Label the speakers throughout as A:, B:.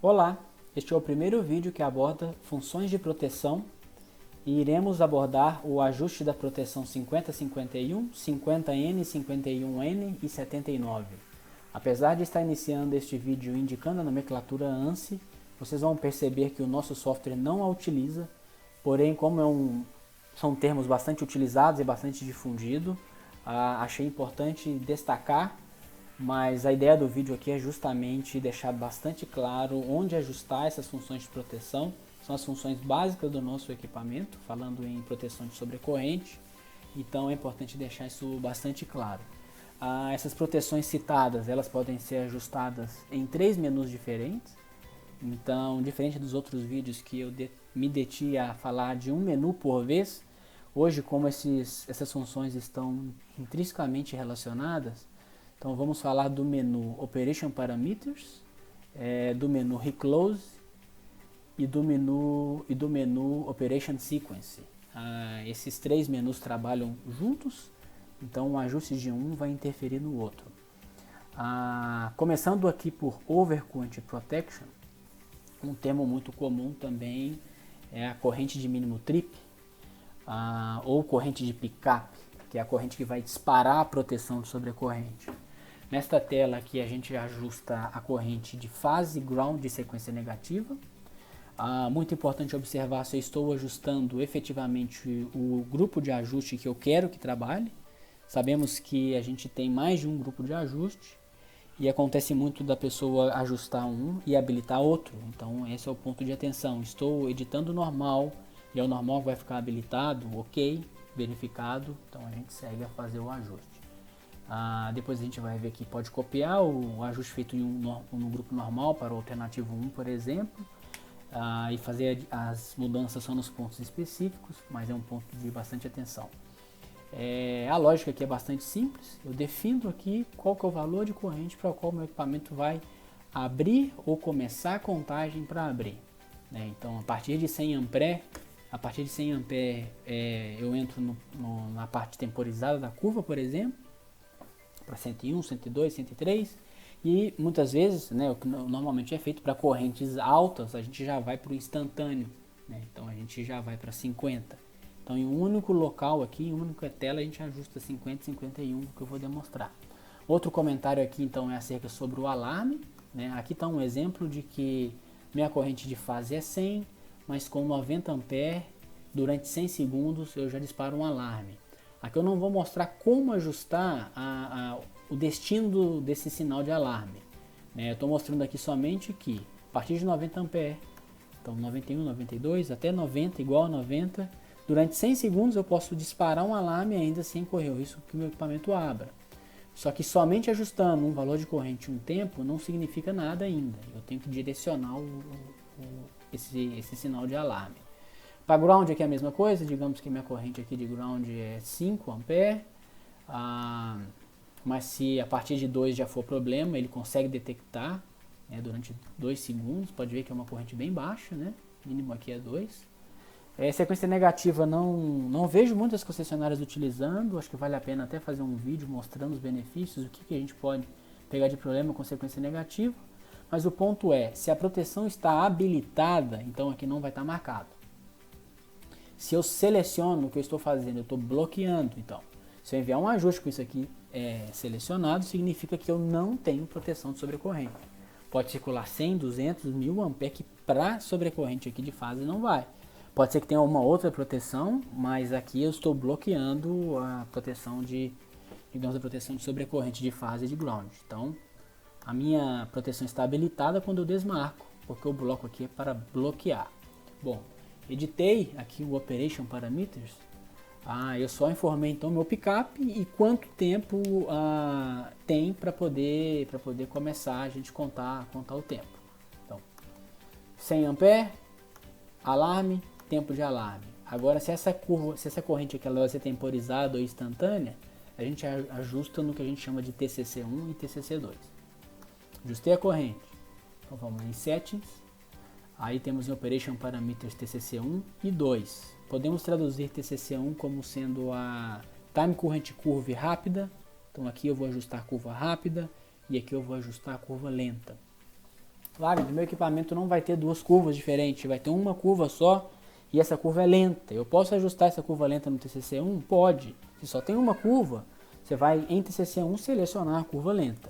A: Olá, este é o primeiro vídeo que aborda funções de proteção e iremos abordar o ajuste da proteção 5051, 50N, 51N e 79. Apesar de estar iniciando este vídeo indicando a nomenclatura ANSI, vocês vão perceber que o nosso software não a utiliza, porém como são termos bastante utilizados e bastante difundidos, achei importante destacar. Mas a ideia do vídeo aqui é justamente deixar bastante claro onde ajustar essas funções de proteção. São as funções básicas do nosso equipamento, falando em proteção de sobrecorrente. Então é importante deixar isso bastante claro. Essas proteções citadas, elas podem ser ajustadas em 3 menus diferentes. Então, diferente dos outros vídeos que eu me deti a falar de um menu por vez, hoje como essas funções estão intrinsecamente relacionadas, então vamos falar do menu Operation Parameters, do menu Reclose e do menu Operation Sequence. Esses 3 menus trabalham juntos, então o ajuste de um vai interferir no outro. Começando aqui por Overcurrent Protection, um termo muito comum também é a corrente de mínimo trip, ou corrente de pickup, que é a corrente que vai disparar a proteção de sobrecorrente. Nesta tela aqui a gente ajusta a corrente de fase ground de sequência negativa. Muito importante observar se eu estou ajustando efetivamente o grupo de ajuste que eu quero que trabalhe. Sabemos que a gente tem mais de um grupo de ajuste e acontece muito da pessoa ajustar um e habilitar outro. Então esse é o ponto de atenção. Estou editando normal e é o normal que vai ficar habilitado, ok, verificado, então a gente segue a fazer o ajuste. Depois a gente vai ver que pode copiar o ajuste feito no grupo normal para o alternativo 1, por exemplo, e fazer as mudanças só nos pontos específicos, mas é um ponto de bastante atenção. A lógica aqui é bastante simples, eu defino aqui qual que é o valor de corrente para o qual meu equipamento vai abrir ou começar a contagem para abrir. Então a partir de 100 ampere, eu entro na parte temporizada da curva, por exemplo, para 101, 102, 103 e muitas vezes, o que normalmente é feito para correntes altas, a gente já vai para o instantâneo, então a gente já vai para 50. Então em um único local aqui, em uma única tela, a gente ajusta 50 e 51, que eu vou demonstrar. Outro comentário aqui então é acerca sobre o alarme, aqui está um exemplo de que minha corrente de fase é 100, mas com 90 ampere, durante 100 segundos eu já disparo um alarme. Aqui eu não vou mostrar como ajustar o destino desse sinal de alarme. Eu estou mostrando aqui somente que a partir de 90 ampere, então 91, 92, até 90, igual a 90, durante 100 segundos eu posso disparar um alarme ainda sem correr o risco que o meu equipamento abra. Só que somente ajustando um valor de corrente um tempo não significa nada ainda. Eu tenho que direcionar esse sinal de alarme. Para ground aqui é a mesma coisa, digamos que minha corrente aqui de ground é 5 ampere, mas se a partir de 2 já for problema, ele consegue detectar durante 2 segundos, pode ver que é uma corrente bem baixa, o mínimo aqui é 2. Sequência negativa não vejo muitas concessionárias utilizando, acho que vale a pena até fazer um vídeo mostrando os benefícios, o que a gente pode pegar de problema com sequência negativa, mas o ponto é, se a proteção está habilitada, então aqui não vai estar marcado. Se eu seleciono o que eu estou fazendo, eu estou bloqueando, então. Se eu enviar um ajuste com isso aqui selecionado, significa que eu não tenho proteção de sobrecorrente. Pode circular 100, 200, 1000 ampere, que para sobrecorrente aqui de fase não vai. Pode ser que tenha uma outra proteção, mas aqui eu estou bloqueando a proteção a proteção de sobrecorrente de fase e de ground. Então, a minha proteção está habilitada quando eu desmarco, porque o bloco aqui é para bloquear. Bom, editei aqui o Operation Parameters. Eu só informei então meu pickup e quanto tempo tem para poder começar a gente contar o tempo. Então, 100 ampere, alarme, tempo de alarme. Agora, se essa corrente aqui ela vai ser temporizada ou instantânea, a gente ajusta no que a gente chama de TCC1 e TCC2. Ajustei a corrente. Então vamos em Settings. Aí temos em Operation Parameters TCC1 e 2. Podemos traduzir TCC1 como sendo a Time Current Curve rápida. Então aqui eu vou ajustar a curva rápida e aqui eu vou ajustar a curva lenta. Wagner, meu equipamento não vai ter duas curvas diferentes, vai ter uma curva só e essa curva é lenta. Eu posso ajustar essa curva lenta no TCC1? Pode. Se só tem uma curva, você vai em TCC1 selecionar a curva lenta.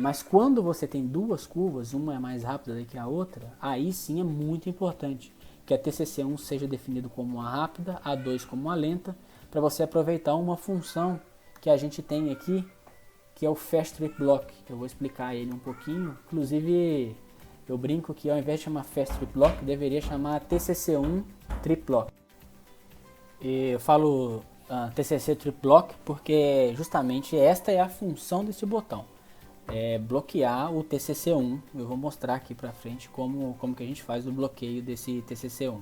A: Mas quando você tem duas curvas, uma é mais rápida do que a outra, aí sim é muito importante que a TCC1 seja definido como uma rápida, a 2 como uma lenta, para você aproveitar uma função que a gente tem aqui, que é o Fast Trip Block, que eu vou explicar ele um pouquinho. Inclusive, eu brinco que ao invés de chamar Fast Trip Block, deveria chamar TCC1 Trip Block. E eu falo TCC Trip Block porque justamente esta é a função desse botão. Bloquear o TCC1. Eu vou mostrar aqui pra frente como que a gente faz o bloqueio desse TCC1.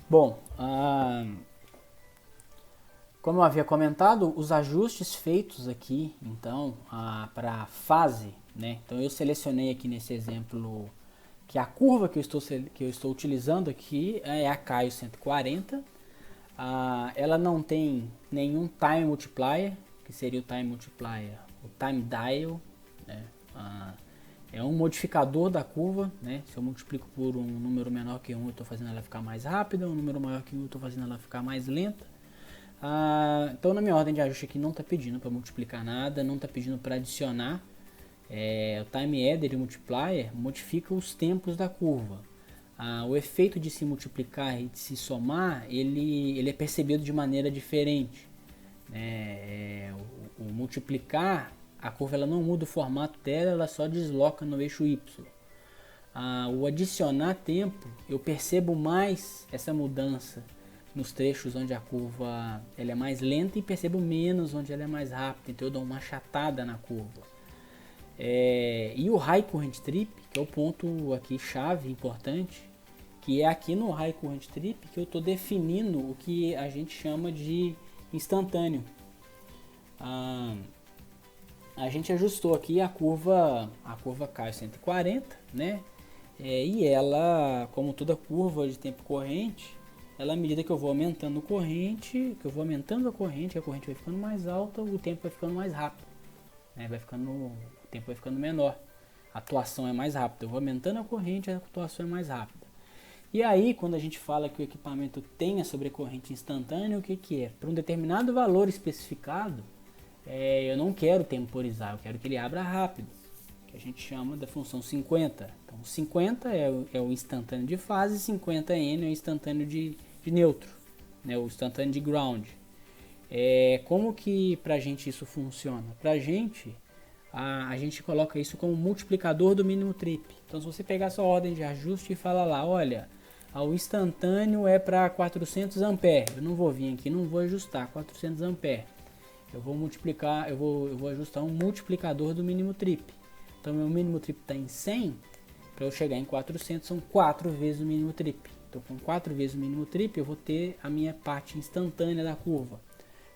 A: Bom, como eu havia comentado, os ajustes feitos aqui, então, para a fase, né? Então eu selecionei aqui nesse exemplo que a curva que eu estou utilizando aqui é a Caio 140. Ela não tem nenhum time multiplier, que seria o time multiplier, o time dial, né? É um modificador da curva, né? Se eu multiplico por um número menor que 1, eu estou fazendo ela ficar mais rápida, um número maior que 1, eu estou fazendo ela ficar mais lenta. Então na minha ordem de ajuste aqui não está pedindo para multiplicar nada, não está pedindo para adicionar. O time adder e multiplier modifica os tempos da curva. O efeito de se multiplicar e de se somar, ele é percebido de maneira diferente. O multiplicar, a curva ela não muda o formato dela, ela só desloca no eixo Y. O adicionar tempo, eu percebo mais essa mudança nos trechos onde a curva ela é mais lenta e percebo menos onde ela é mais rápida, então eu dou uma achatada na curva. E o High Current Trip, que é o ponto aqui chave importante, que é aqui no High Current Trip que eu estou definindo o que a gente chama de instantâneo. A gente ajustou aqui a curva Caio 140, né? E ela, como toda curva de tempo corrente, ela, à medida que eu vou aumentando a corrente, a corrente vai ficando mais alta, o tempo vai ficando mais rápido, né? O tempo vai ficando menor, a atuação é mais rápida. Eu vou aumentando a corrente, a atuação é mais rápida. E aí, quando a gente fala que o equipamento tem a sobrecorrente instantânea, o que é? Para um determinado valor especificado, eu não quero temporizar, eu quero que ele abra rápido, que a gente chama da função 50. Então 50 é o instantâneo de fase, 50N é o instantâneo de neutro, né? O instantâneo de ground. Como que pra gente isso funciona? Pra gente, a gente coloca isso como multiplicador do mínimo trip. Então se você pegar a sua ordem de ajuste e falar lá, olha, o instantâneo é para 400 ampere, eu não vou vir aqui, não vou ajustar 400 ampere. Eu vou multiplicar, eu vou ajustar um multiplicador do mínimo trip. Então meu mínimo trip está em 100, para eu chegar em 400 são 4 vezes o mínimo trip. Então com 4 vezes o mínimo trip eu vou ter a minha parte instantânea da curva.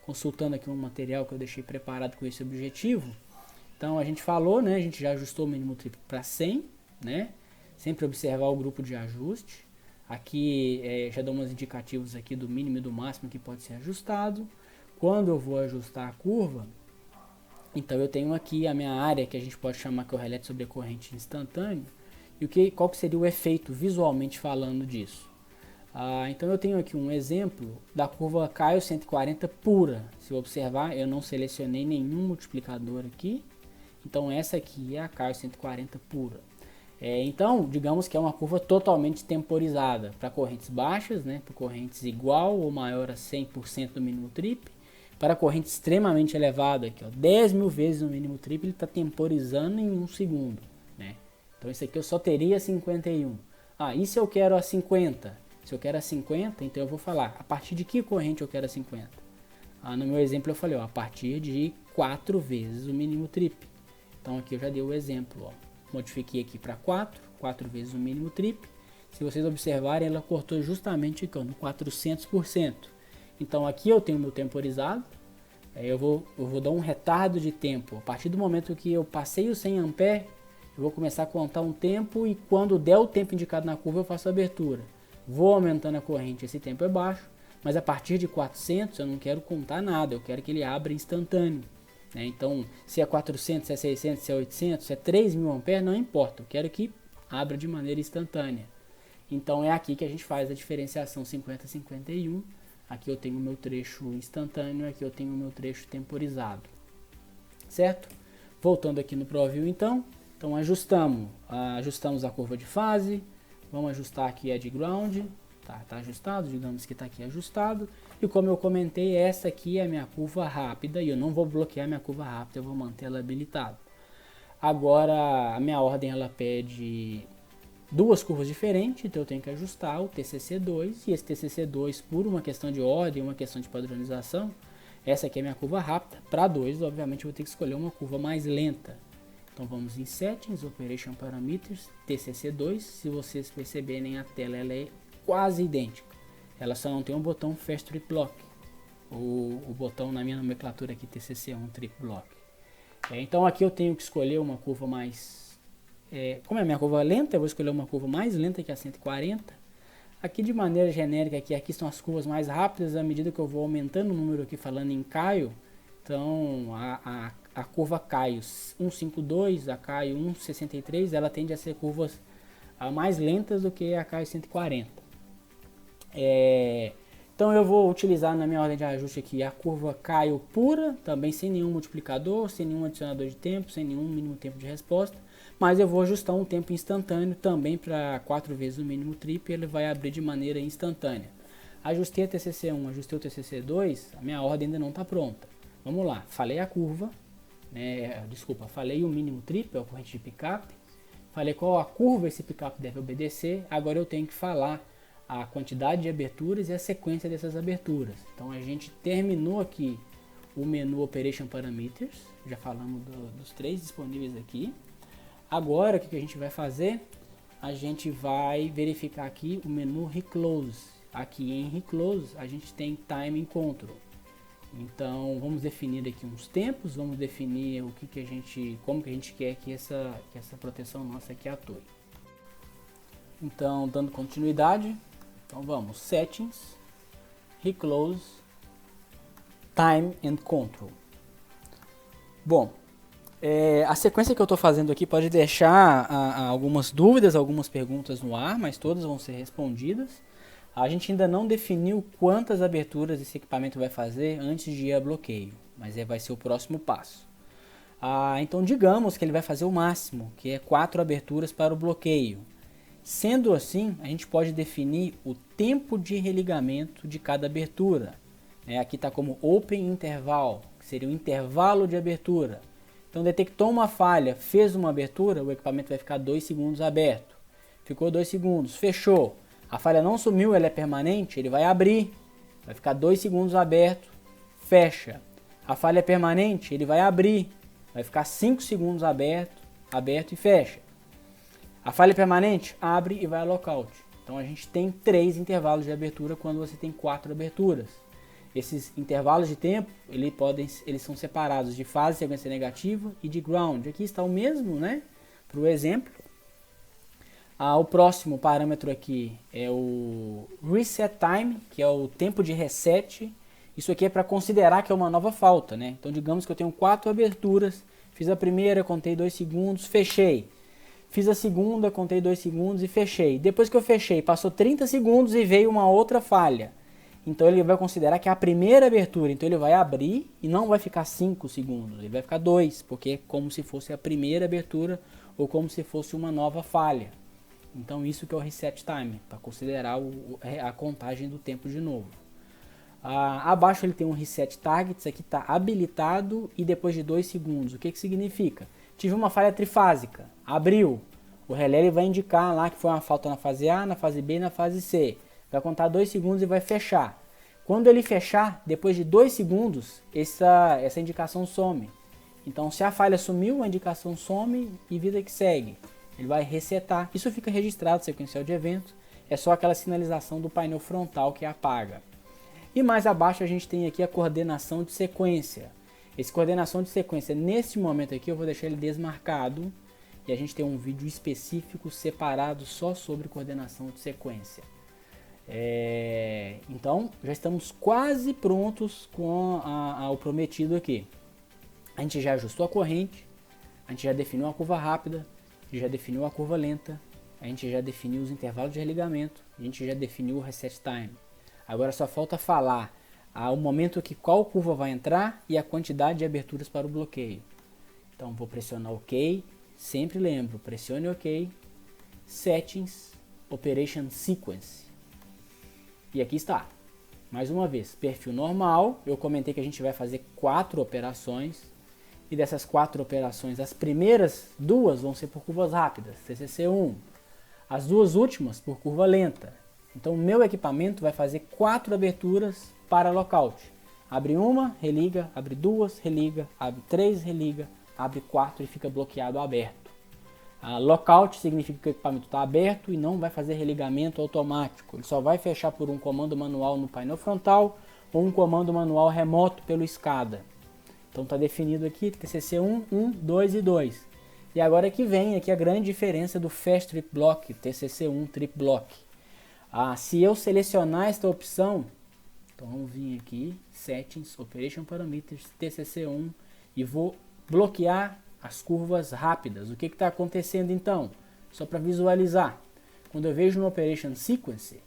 A: Consultando aqui um material que eu deixei preparado com esse objetivo. Então a gente falou, né, a gente já ajustou o mínimo trip para 100, né? Sempre observar o grupo de ajuste. Aqui já dou uns indicativos aqui do mínimo e do máximo que pode ser ajustado. Quando eu vou ajustar a curva, então eu tenho aqui a minha área que a gente pode chamar que é o relé de sobrecorrente instantâneo. E qual que seria o efeito visualmente falando disso? Então eu tenho aqui um exemplo da curva Caio 140 pura. Se eu observar, eu não selecionei nenhum multiplicador aqui. Então essa aqui é a Caio 140 pura. Então, digamos que é uma curva totalmente temporizada para correntes baixas, né, para correntes igual ou maior a 100% do mínimo trip. Para corrente extremamente elevada, aqui, 10 mil vezes o mínimo trip, ele está temporizando em 1 segundo. Né? Então isso aqui eu só teria 51. E se eu quero a 50? Se eu quero a 50, então eu vou falar, a partir de que corrente eu quero a 50? No meu exemplo eu falei, a partir de 4 vezes o mínimo trip. Então aqui eu já dei o exemplo, modifiquei aqui para 4 vezes o mínimo trip. Se vocês observarem, ela cortou justamente aqui, no 400%. Então aqui eu tenho meu temporizado, eu vou dar um retardo de tempo. A partir do momento que eu passei os 100 ampere, eu vou começar a contar um tempo e quando der o tempo indicado na curva eu faço a abertura. Vou aumentando a corrente, esse tempo é baixo, mas a partir de 400 eu não quero contar nada, eu quero que ele abra instantâneo. né? Então, se é 400, se é 600, se é 800, se é 3.000 amperes, não importa. Eu quero que abra de maneira instantânea. Então, é aqui que a gente faz a diferenciação 50-51. Aqui eu tenho o meu trecho instantâneo, aqui eu tenho o meu trecho temporizado. Certo? Voltando aqui no ProView, então ajustamos a curva de fase. Vamos ajustar aqui a de ground. Tá ajustado, digamos que está aqui ajustado. E como eu comentei, essa aqui é a minha curva rápida e eu não vou bloquear minha curva rápida, eu vou manter ela habilitada. Agora, a minha ordem ela pede duas curvas diferentes, então eu tenho que ajustar o TCC2 e esse TCC2, por uma questão de ordem, uma questão de padronização, essa aqui é a minha curva rápida. Para 2, obviamente, eu vou ter que escolher uma curva mais lenta. Então vamos em Settings, Operation Parameters, TCC2. Se vocês perceberem, a tela ela é quase idêntica. Ela só não tem um botão Fast Trip Block. O botão na minha nomenclatura aqui, TCC1 Trip Block. Então aqui eu tenho que escolher uma curva mais... como é a minha curva lenta, eu vou escolher uma curva mais lenta que a 140. Aqui de maneira genérica, aqui estão as curvas mais rápidas. À medida que eu vou aumentando o número aqui falando em Caio, então a curva Caio 152, a Caio 163, ela tende a ser curvas mais lentas do que a Caio 140. Então eu vou utilizar na minha ordem de ajuste aqui a curva Caio pura, também sem nenhum multiplicador, sem nenhum adicionador de tempo, sem nenhum mínimo tempo de resposta. Mas eu vou ajustar um tempo instantâneo também para 4 vezes o mínimo trip, ele vai abrir de maneira instantânea. Ajustei a TCC1, ajustei o TCC2, a minha ordem ainda não está pronta. Vamos lá, falei a curva, falei o mínimo trip, é a corrente de pickup, falei qual a curva esse pickup deve obedecer, agora eu tenho que falar a quantidade de aberturas e a sequência dessas aberturas. Então a gente terminou aqui o menu Operation Parameters, já falamos dos 3 disponíveis aqui. Agora o que a gente vai fazer? A gente vai verificar aqui o menu Reclose. Aqui em Reclose a gente tem Time Control. Então vamos definir aqui uns tempos, vamos definir como que a gente quer que essa proteção nossa aqui atue. Então, dando continuidade, então vamos Settings, Reclose, Time and Control. Bom, a sequência que eu estou fazendo aqui pode deixar algumas dúvidas, algumas perguntas no ar, mas todas vão ser respondidas. A gente ainda não definiu quantas aberturas esse equipamento vai fazer antes de ir a bloqueio, mas vai ser o próximo passo. Então digamos que ele vai fazer o máximo, que é 4 aberturas para o bloqueio. Sendo assim, a gente pode definir o tempo de religamento de cada abertura. Aqui está como Open Interval, que seria o intervalo de abertura. Então detectou uma falha, fez uma abertura, o equipamento vai ficar 2 segundos aberto. Ficou 2 segundos, fechou. A falha não sumiu, ela é permanente, ele vai abrir, vai ficar 2 segundos aberto, fecha. A falha é permanente, ele vai abrir, vai ficar 5 segundos aberto e fecha. A falha é permanente, abre e vai a lockout. Então a gente tem 3 intervalos de abertura quando você tem 4 aberturas. Esses intervalos de tempo, eles são separados de fase, sequência negativa e de ground. Aqui está o mesmo, né? Para o exemplo. O próximo parâmetro aqui é o Reset Time, que é o tempo de reset. Isso aqui é para considerar que é uma nova falta, né? Então digamos que eu tenho 4 aberturas, fiz a primeira, contei 2 segundos, fechei. Fiz a segunda, contei 2 segundos e fechei. Depois que eu fechei, passou 30 segundos e veio uma outra falha. Então ele vai considerar que é a primeira abertura. Então ele vai abrir e não vai ficar 5 segundos. Ele vai ficar 2, porque é como se fosse a primeira abertura ou como se fosse uma nova falha. Então isso que é o Reset Time, para considerar a contagem do tempo de novo. Abaixo ele tem um Reset Targets, aqui está habilitado e depois de 2 segundos. O que significa? Tive uma falha trifásica, abriu. O relé ele vai indicar lá que foi uma falta na fase A, na fase B e na fase C. Vai contar 2 segundos e vai fechar. Quando ele fechar, depois de 2 segundos, essa indicação some. Então, se a falha sumiu, a indicação some e vida que segue. Ele vai resetar. Isso fica registrado, sequencial de eventos. É só aquela sinalização do painel frontal que apaga. E mais abaixo a gente tem aqui a coordenação de sequência. Esse coordenação de sequência, nesse momento aqui, eu vou deixar ele desmarcado. E a gente tem um vídeo específico separado só sobre coordenação de sequência. Então, já estamos quase prontos com o prometido aqui. A gente já ajustou a corrente, a gente já definiu a curva rápida, a gente já definiu a curva lenta, a gente já definiu os intervalos de religamento, a gente já definiu o reset time. Agora só falta falar o momento que qual curva vai entrar e a quantidade de aberturas para o bloqueio. Então vou pressionar OK, sempre lembro, pressione OK, Settings, Operation Sequence. E aqui está. Mais uma vez, perfil normal, eu comentei que a gente vai fazer 4 operações. E dessas 4 operações, as primeiras 2 vão ser por curvas rápidas, TCC1. As 2 últimas por curva lenta. Então o meu equipamento vai fazer 4 aberturas para lockout. Abre uma, religa, abre 2, religa, abre 3, religa, abre 4 e fica bloqueado aberto. Lockout significa que o equipamento está aberto e não vai fazer religamento automático. Ele só vai fechar por um comando manual no painel frontal ou um comando manual remoto pelo SCADA. Então está definido aqui TCC1, 1, 2 e 2. E agora que vem aqui a grande diferença do Fast Trip Block, TCC1 Trip Block. Se eu selecionar esta opção, então vamos vir aqui, Settings, Operation Parameters, TCC1 e vou bloquear as curvas rápidas. O que está acontecendo então? Só para visualizar. Quando eu vejo no Operation Sequence,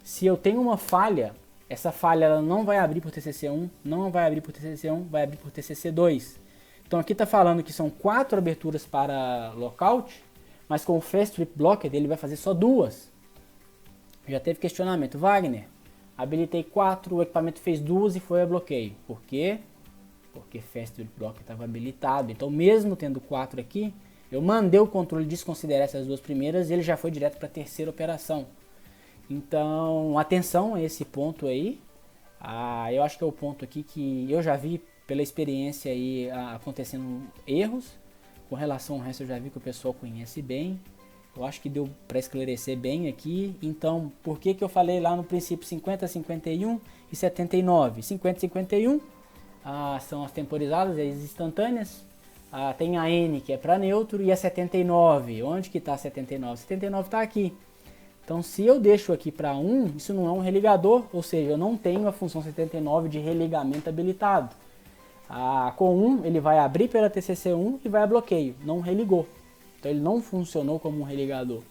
A: se eu tenho uma falha, essa falha ela não vai abrir por TCC1, não vai abrir por TCC1, vai abrir por TCC2. Então aqui está falando que são 4 aberturas para lockout, mas com o Fast Trip Blocker ele vai fazer só 2. Já teve questionamento, Wagner, habilitei 4, o equipamento fez 2 e foi a bloqueio. Por quê? Porque Fast Trip Blocker estava habilitado. Então mesmo tendo 4 aqui, eu mandei o controle desconsiderar essas 2 primeiras e ele já foi direto para a terceira operação. Então atenção a esse ponto aí. Eu acho que é o ponto aqui que eu já vi pela experiência aí acontecendo erros. Com relação ao resto eu já vi que o pessoal conhece bem. Eu acho que deu para esclarecer bem aqui. Então, por que eu falei lá no princípio 50, 51 e 79? 50 e 51 são as temporizadas, as instantâneas. Tem a N que é para neutro e a 79. Onde que está a 79? 79 está aqui. Então, se eu deixo aqui para 1, isso não é um religador, ou seja, eu não tenho a função 79 de religamento habilitado. Com 1, ele vai abrir pela TCC1 e vai a bloqueio, não religou. Então ele não funcionou como um religador.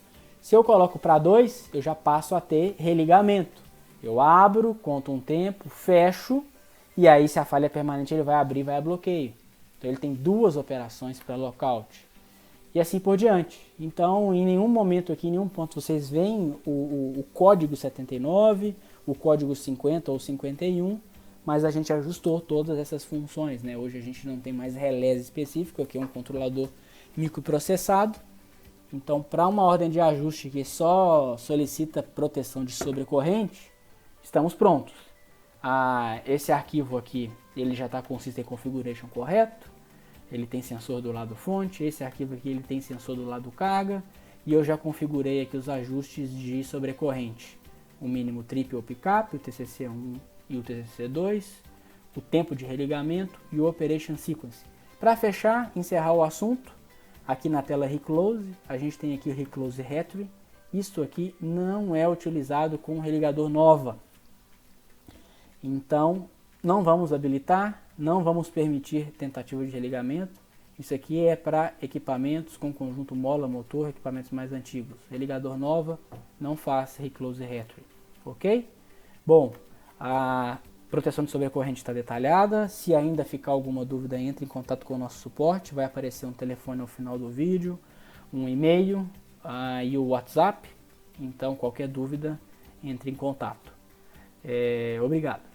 A: Se eu coloco para 2, eu já passo a ter religamento. Eu abro, conto um tempo, fecho, e aí se a falha é permanente ele vai abrir e vai a bloqueio. Então ele tem 2 operações para lockout. E assim por diante. Então em nenhum momento aqui, em nenhum ponto vocês veem o código 79, o código 50 ou 51, mas a gente ajustou todas essas funções, né? Hoje a gente não tem mais relés específico, aqui é um controlador microprocessado. Então, para uma ordem de ajuste que só solicita proteção de sobrecorrente, estamos prontos. Esse arquivo aqui, ele já está com o System Configuration correto. Ele tem sensor do lado fonte. Esse arquivo aqui, ele tem sensor do lado carga. E eu já configurei aqui os ajustes de sobrecorrente. O mínimo trip ou pickup, o TCC1 e o TCC2. O tempo de religamento e o Operation Sequence. Para fechar, encerrar o assunto, aqui na tela Reclose, a gente tem aqui o Reclose Retry. Isto aqui não é utilizado com religador nova. Então, não vamos habilitar, não vamos permitir tentativa de religamento. Isso aqui é para equipamentos com conjunto mola-motor, equipamentos mais antigos. Religador nova, não faz Reclose Retry, ok? Bom, a proteção de sobrecorrente está detalhada. Se ainda ficar alguma dúvida, entre em contato com o nosso suporte. Vai aparecer um telefone ao final do vídeo, um e-mail e o WhatsApp. Então, qualquer dúvida, entre em contato. Obrigado.